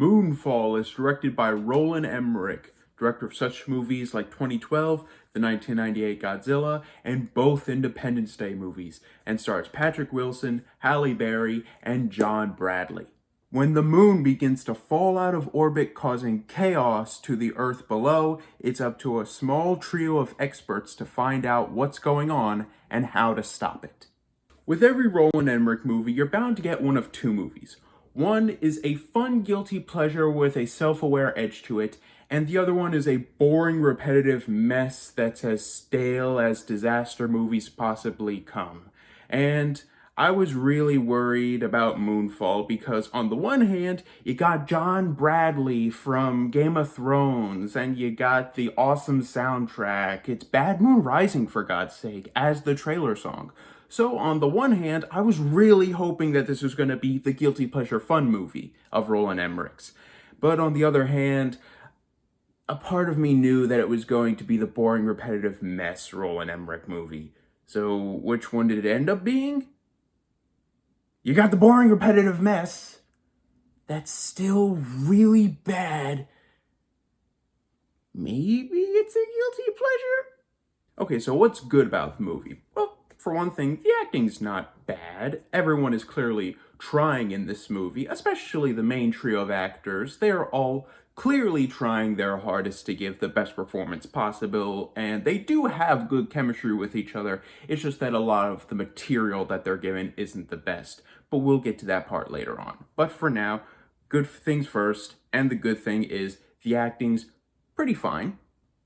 Moonfall is directed by Roland Emmerich, director of such movies like 2012, the 1998 Godzilla, and both Independence Day movies, and stars Patrick Wilson, Halle Berry, and John Bradley. When the moon begins to fall out of orbit, causing chaos to the Earth below, it's up to a small trio of experts to find out what's going on and how to stop it. With every Roland Emmerich movie, you're bound to get one of two movies. One is a fun, guilty pleasure with a self-aware edge to it, and the other one is a boring, repetitive mess that's as stale as disaster movies possibly come. And I was really worried about Moonfall because on the one hand, you got John Bradley from Game of Thrones, and you got the awesome soundtrack. It's Bad Moon Rising, for God's sake, as the trailer song. So on the one hand, I was really hoping that this was going to be the guilty pleasure fun movie of Roland Emmerich's. But on the other hand, a part of me knew that it was going to be the boring, repetitive mess Roland Emmerich movie. So which one did it end up being? You got the boring, repetitive mess that's still really bad. Maybe it's a guilty pleasure? Okay, so what's good about the movie? Well, for one thing, the acting's not bad. Everyone is clearly trying in this movie, especially the main trio of actors. They are all clearly trying their hardest to give the best performance possible, and they do have good chemistry with each other. It's just that a lot of the material that they're given isn't the best, but we'll get to that part later on. But for now, good things first, and the good thing is the acting's pretty fine.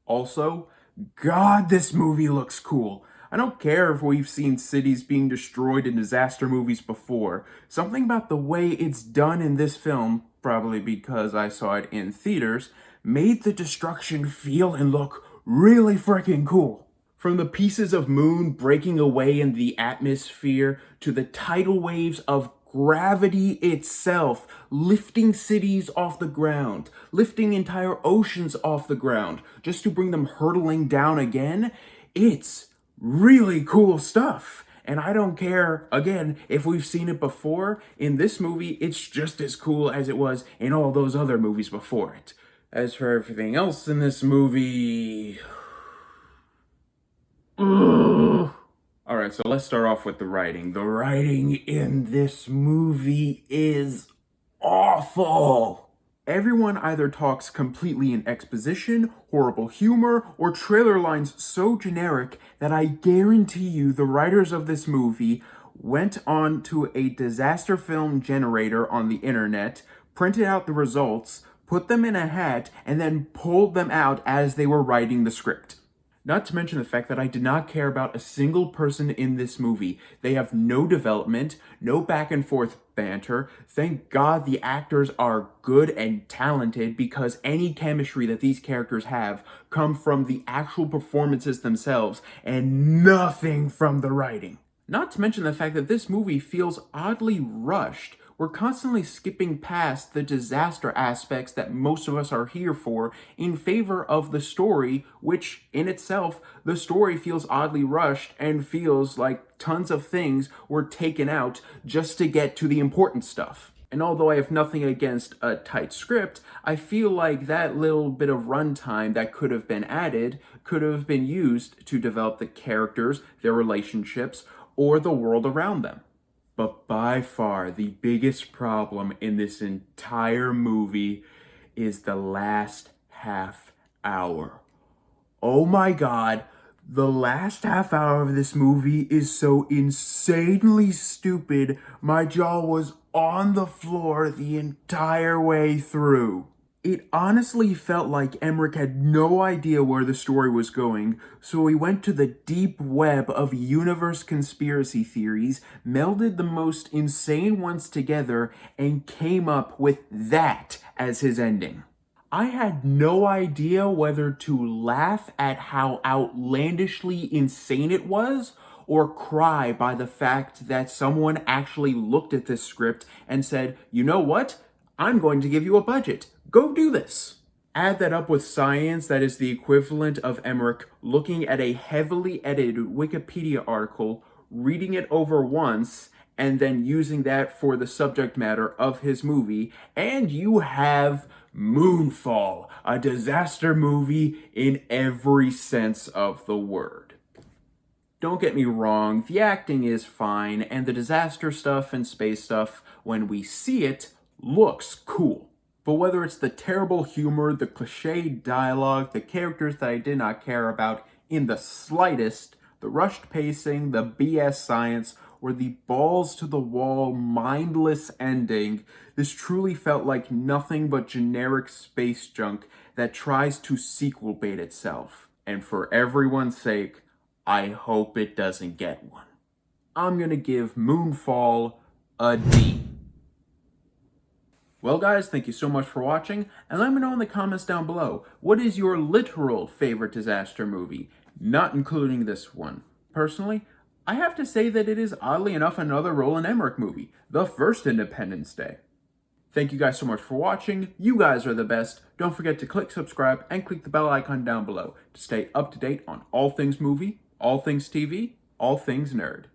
Also, God, this movie looks cool. I don't care if we've seen cities being destroyed in disaster movies before. Something about the way it's done in this film, probably because I saw it in theaters, made the destruction feel and look really freaking cool. From the pieces of moon breaking away in the atmosphere to the tidal waves of gravity itself, lifting cities off the ground, lifting entire oceans off the ground, just to bring them hurtling down again, it's really cool stuff. And I don't care, again, if we've seen it before. In this movie, it's just as cool as it was in all those other movies before it. As for everything else in this movie... Alright, so let's start off with the writing. The writing in this movie is awful. Everyone either talks completely in exposition, horrible humor, or trailer lines so generic that I guarantee you the writers of this movie went on to a disaster film generator on the internet, printed out the results, put them in a hat, and then pulled them out as they were writing the script. Not to mention the fact that I did not care about a single person in this movie. They have no development, no back and forth banter. Thank God the actors are good and talented, because any chemistry that these characters have come from the actual performances themselves and nothing from the writing. Not to mention the fact that this movie feels oddly rushed. We're constantly skipping past the disaster aspects that most of us are here for in favor of the story, which in itself, the story feels oddly rushed and feels like tons of things were taken out just to get to the important stuff. And although I have nothing against a tight script, I feel like that little bit of runtime that could have been added could have been used to develop the characters, their relationships, or the world around them. But by far, the biggest problem in this entire movie is the last half hour. Oh my God, the last half hour of this movie is so insanely stupid, my jaw was on the floor the entire way through. It honestly felt like Emerick had no idea where the story was going, so he went to the deep web of universe conspiracy theories, melded the most insane ones together, and came up with that as his ending. I had no idea whether to laugh at how outlandishly insane it was, or cry by the fact that someone actually looked at this script and said, you know what? I'm going to give you a budget. Go do this. Add that up with science that is the equivalent of Emerick looking at a heavily edited Wikipedia article, reading it over once, and then using that for the subject matter of his movie, and you have Moonfall, a disaster movie in every sense of the word. Don't get me wrong, the acting is fine, and the disaster stuff and space stuff, when we see it, looks cool. But whether it's the terrible humor, the cliched dialogue, the characters that I did not care about in the slightest, the rushed pacing, the BS science, or the balls-to-the-wall, mindless ending, this truly felt like nothing but generic space junk that tries to sequel bait itself. And for everyone's sake, I hope it doesn't get one. I'm gonna give Moonfall a D. Well guys, thank you so much for watching, and let me know in the comments down below, what is your literal favorite disaster movie, not including this one. Personally, I have to say that it is oddly enough another Roland Emmerich movie, the first Independence Day. Thank you guys so much for watching, you guys are the best. Don't forget to click subscribe and click the bell icon down below to stay up to date on all things movie, all things TV, all things nerd.